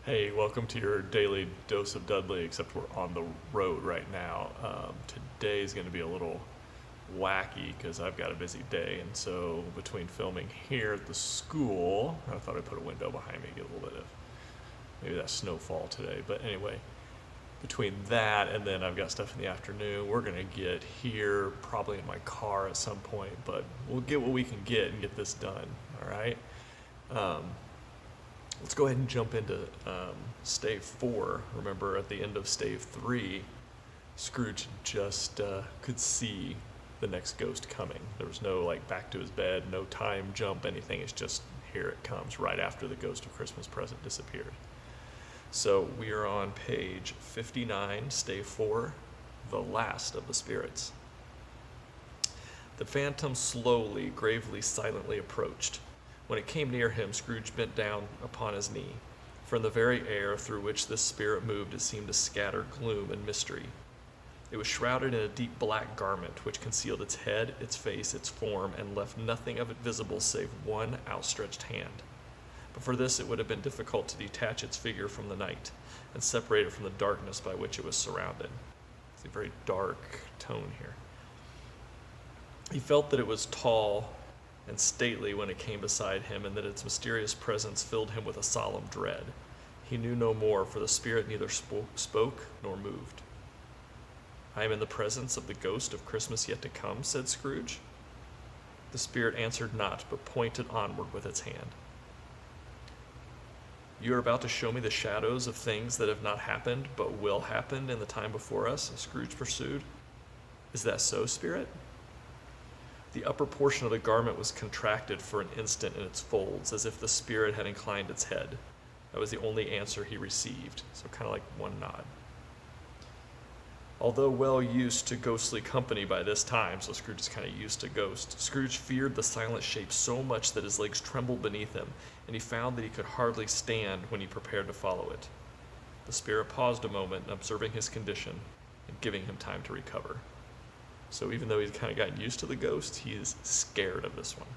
Hey, welcome to your Daily Dose of Dudley, except we're on the road right now. Today is going to be a little wacky because I've got a busy day, and so between filming here at the school, I thought I'd put a window behind me, get a little bit of maybe that snowfall today. But anyway, between that and then I've got stuff in the afternoon, we're going to get here probably in my car at some point, but we'll get what we can get and get this done, all right? Um, Let's go ahead and jump into stave 4. Remember, at the end of stave 3, Scrooge just could see the next ghost coming. There was no like back to his bed, no time jump, anything. It's just here it comes right after the ghost of Christmas present disappeared. So we are on page 59, stave 4, the last of the spirits. The phantom slowly, gravely, silently approached. When it came near him, Scrooge bent down upon his knee. From the very air through which this spirit moved, it seemed to scatter gloom and mystery. It was shrouded in a deep black garment, which concealed its head, its face, its form, and left nothing of it visible save one outstretched hand. But for this it would have been difficult to detach its figure from the night, and separate it from the darkness by which it was surrounded. It's a very dark tone here. He felt that it was tall and stately when it came beside him, and that its mysterious presence filled him with a solemn dread. He knew no more, for the spirit neither spoke nor moved. "I am in the presence of the ghost of Christmas yet to come," said Scrooge. The spirit answered not, but pointed onward with its hand. "You are about to show me the shadows of things that have not happened, but will happen in the time before us," Scrooge pursued. "Is that so, spirit?" The upper portion of the garment was contracted for an instant in its folds, as if the spirit had inclined its head. That was the only answer he received, so kind of like one nod. Although well used to ghostly company by this time, so Scrooge is kind of used to ghosts, Scrooge feared the silent shape so much that his legs trembled beneath him, and he found that he could hardly stand when he prepared to follow it. The spirit paused a moment, observing his condition and giving him time to recover. So even though he's kind of gotten used to the ghost, he is scared of this one.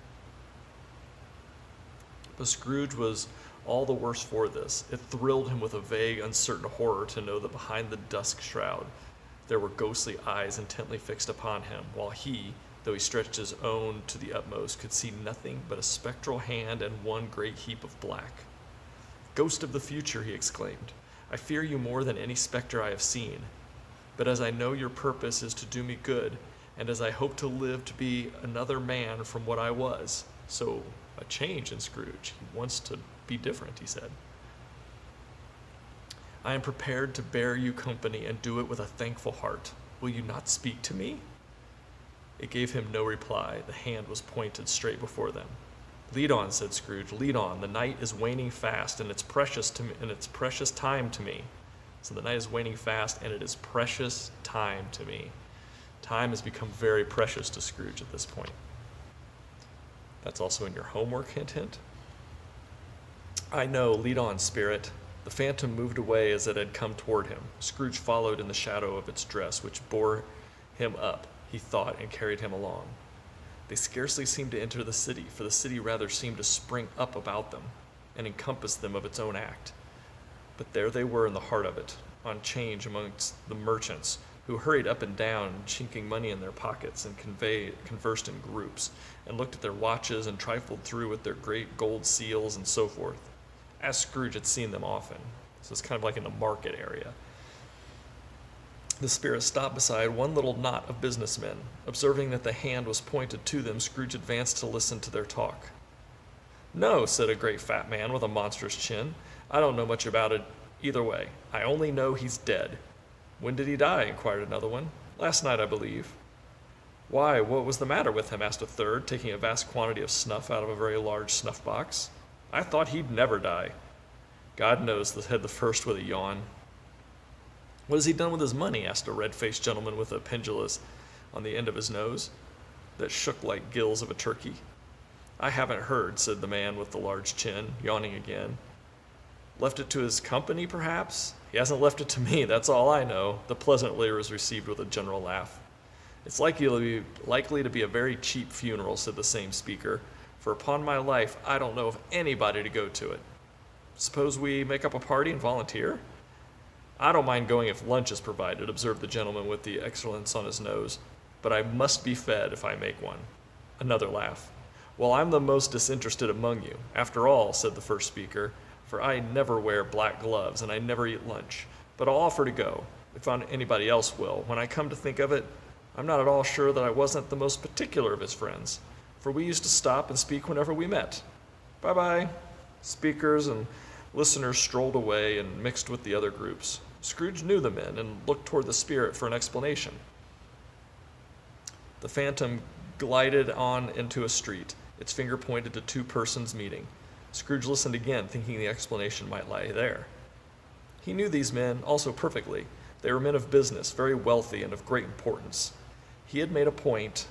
But Scrooge was all the worse for this. It thrilled him with a vague, uncertain horror to know that behind the dusk shroud there were ghostly eyes intently fixed upon him, while he, though he stretched his own to the utmost, could see nothing but a spectral hand and one great heap of black. "Ghost of the future," he exclaimed, "I fear you more than any specter I have seen. But as I know your purpose is to do me good, and as I hope to live to be another man from what I was," so a change in Scrooge. He wants to be different, he said. "I am prepared to bear you company and do it with a thankful heart. Will you not speak to me?" It gave him no reply. The hand was pointed straight before them. "Lead on," said Scrooge. "Lead on. The night is waning fast, and it's precious to me, and it's precious time to me." So the night is waning fast, and it is precious time to me. Time has become very precious to Scrooge at this point. That's also in your homework, hint, hint. "I know. Lead on, spirit." The phantom moved away as it had come toward him. Scrooge followed in the shadow of its dress, which bore him up, he thought, and carried him along. They scarcely seemed to enter the city, for the city rather seemed to spring up about them and encompass them of its own act. But there they were in the heart of it, on change amongst the merchants, who hurried up and down, chinking money in their pockets, and conversed in groups, and looked at their watches, and trifled through with their great gold seals, and so forth, as Scrooge had seen them often. So it's kind of like in the market area. The spirit stopped beside one little knot of businessmen. Observing that the hand was pointed to them, Scrooge advanced to listen to their talk. "No," said a great fat man with a monstrous chin. "I don't know much about it either way. I only know he's dead." "When did he die?" inquired another one. "Last night, I believe." "Why, what was the matter with him?" asked a third, taking a vast quantity of snuff out of a very large snuff box. "I thought he'd never die." "God knows," said the first with a yawn. "What has he done with his money?" asked a red-faced gentleman with a pendulous on the end of his nose that shook like gills of a turkey. "I haven't heard," said the man with the large chin, yawning again. "Left it to his company, perhaps?" "He hasn't left it to me, that's all I know." The pleasant leer was received with a general laugh. "It's likely to be a very cheap funeral," said the same speaker, "for upon my life I don't know of anybody to go to it." Suppose we make up a party and volunteer? I don't mind going if lunch is provided, observed the gentleman with the excellence on his nose, but I must be fed if I make one. Another laugh. Well, I'm the most disinterested among you. After all, said the first speaker, for I never wear black gloves and I never eat lunch, but I'll offer to go, if anybody else will. When I come to think of it, I'm not at all sure that I wasn't the most particular of his friends, for we used to stop and speak whenever we met. Bye-bye. Speakers and listeners strolled away and mixed with the other groups. Scrooge knew the men and looked toward the spirit for an explanation. The phantom glided on into a street. Its finger pointed to two persons meeting. Scrooge listened again, thinking the explanation might lie there. He knew these men also perfectly. They were men of business, very wealthy and of great importance. He had made a point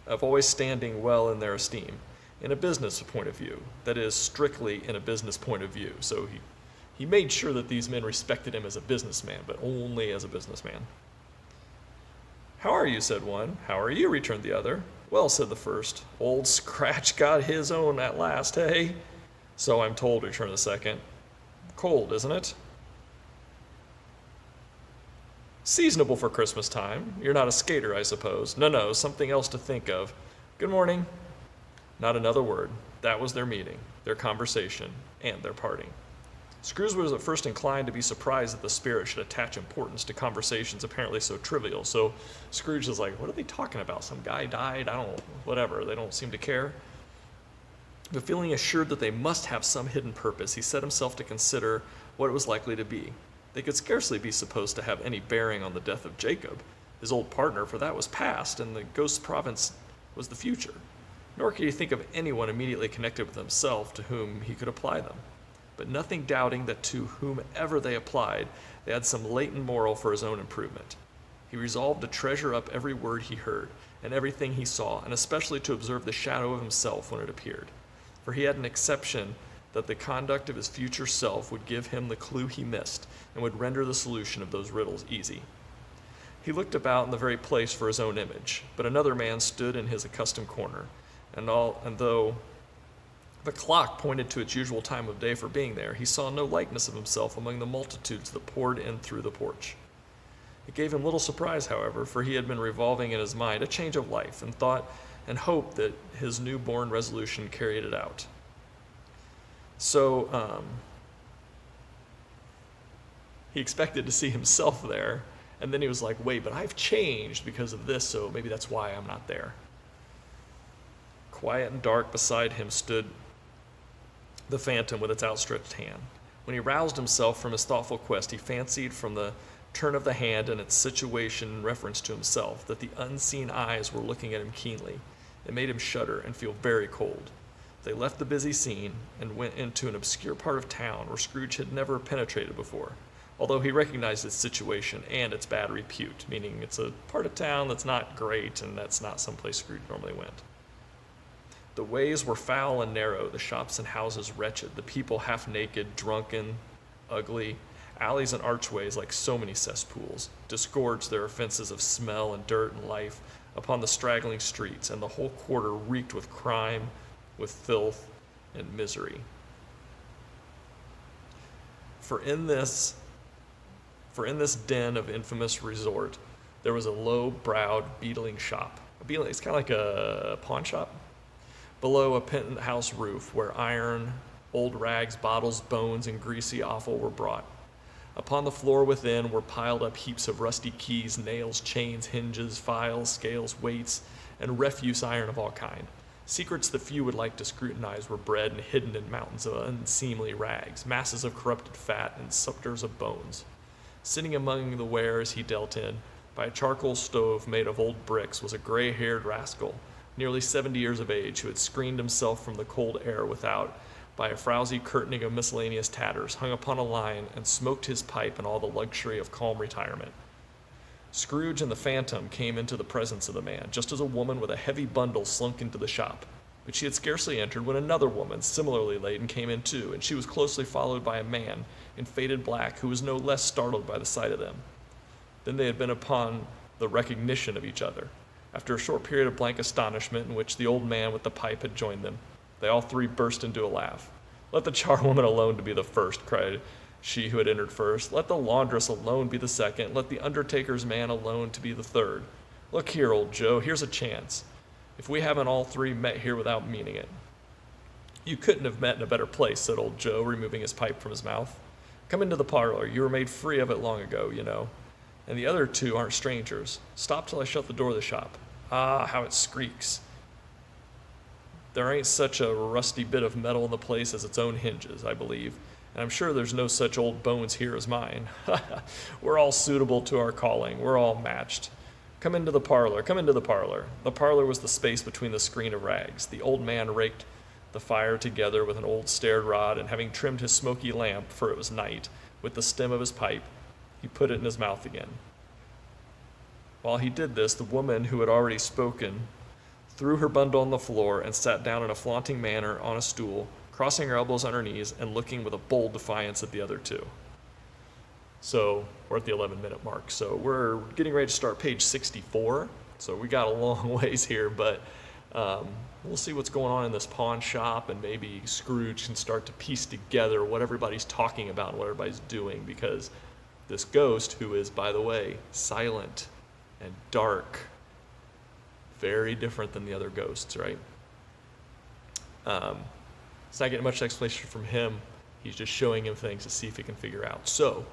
of always standing well in their esteem, in a business point of view, that is, strictly in a business point of view. So he made sure that these men respected him as a businessman, but only as a businessman. How are you, said one. How are you, returned the other. Well, said the first, old Scratch got his own at last, hey? So I'm told, returned the second. Cold, isn't it? Seasonable for Christmas time. You're not a skater, I suppose. No, something else to think of. Good morning. Not another word. That was their meeting, their conversation, and their parting. Scrooge was at first inclined to be surprised that the spirit should attach importance to conversations apparently so trivial. So Scrooge is like, what are they talking about? Some guy died? Whatever. They don't seem to care. But feeling assured that they must have some hidden purpose, he set himself to consider what it was likely to be. They could scarcely be supposed to have any bearing on the death of Jacob, his old partner, for that was past, and the ghost province was the future. Nor could he think of anyone immediately connected with himself to whom he could apply them. But nothing doubting that to whomever they applied, they had some latent moral for his own improvement. He resolved to treasure up every word he heard, and everything he saw, and especially to observe the shadow of himself when it appeared. For he had an exception that the conduct of his future self would give him the clue he missed, and would render the solution of those riddles easy. He looked about in the very place for his own image, but another man stood in his accustomed corner, and though the clock pointed to its usual time of day for being there, he saw no likeness of himself among the multitudes that poured in through the porch. It gave him little surprise, however, for he had been revolving in his mind a change of life, and thought and hoped that his newborn resolution carried it out. So he expected to see himself there, and then he was like, wait, but I've changed because of this, so maybe that's why I'm not there. Quiet and dark beside him stood the phantom with its outstretched hand. When he roused himself from his thoughtful quest, he fancied from the turn of the hand and its situation in reference to himself that the unseen eyes were looking at him keenly. It made him shudder and feel very cold. They left the busy scene and went into an obscure part of town where Scrooge had never penetrated before, although he recognized its situation and its bad repute, meaning it's a part of town that's not great and that's not someplace Scrooge normally went. The ways were foul and narrow, the shops and houses wretched, the people half naked, drunken, ugly, alleys and archways like so many cesspools, disgorged their offenses of smell and dirt and life upon the straggling streets, and the whole quarter reeked with crime, with filth and misery. For in this den of infamous resort, there was a low-browed beetling shop. It's kind of like a pawn shop. Below a penthouse roof where iron, old rags, bottles, bones, and greasy offal were brought. Upon the floor within were piled up heaps of rusty keys, nails, chains, hinges, files, scales, weights, and refuse iron of all kind. Secrets that few would like to scrutinize were bred and hidden in mountains of unseemly rags, masses of corrupted fat, and scepters of bones. Sitting among the wares he dealt in, by a charcoal stove made of old bricks, was a gray-haired rascal, nearly 70 years of age, who had screened himself from the cold air without by a frowsy curtaining of miscellaneous tatters, hung upon a line, and smoked his pipe in all the luxury of calm retirement. Scrooge and the phantom came into the presence of the man, just as a woman with a heavy bundle slunk into the shop. But she had scarcely entered when another woman, similarly laden, came in too, and she was closely followed by a man in faded black who was no less startled by the sight of them. Then they had been upon the recognition of each other, after a short period of blank astonishment in which the old man with the pipe had joined them. They all three burst into a laugh. Let the charwoman alone to be the first, cried she who had entered first. Let the laundress alone be the second. Let the undertaker's man alone to be the third. Look here, old Joe, here's a chance. If we haven't all three met here without meaning it. You couldn't have met in a better place, said old Joe, removing his pipe from his mouth. Come into the parlor. You were made free of it long ago, you know. And the other two aren't strangers. Stop till I shut the door of the shop. Ah, how it squeaks. There ain't such a rusty bit of metal in the place as its own hinges, I believe, and I'm sure there's no such old bones here as mine. We're all suitable to our calling. We're all matched. Come into the parlor. Come into the parlor. The parlor was the space between the screen of rags. The old man raked the fire together with an old stair rod, and having trimmed his smoky lamp, for it was night, with the stem of his pipe, he put it in his mouth again. While he did this, the woman who had already spoken threw her bundle on the floor and sat down in a flaunting manner on a stool, crossing her elbows on her knees and looking with a bold defiance at the other two. So we're at the 11-minute mark. So we're getting ready to start page 64. So we got a long ways here, but we'll see what's going on in this pawn shop, and maybe Scrooge can start to piece together what everybody's talking about and what everybody's doing, because this ghost, who is, by the way, silent and dark, very different than the other ghosts, right? It's not getting much explanation from him. He's just showing him things to see if he can figure out. So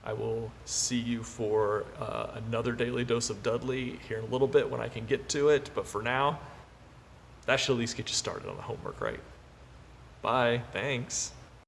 I will see you for another Daily Dose of Dudley here in a little bit when I can get to it. But for now, that should at least get you started on the homework, right? Bye. Thanks.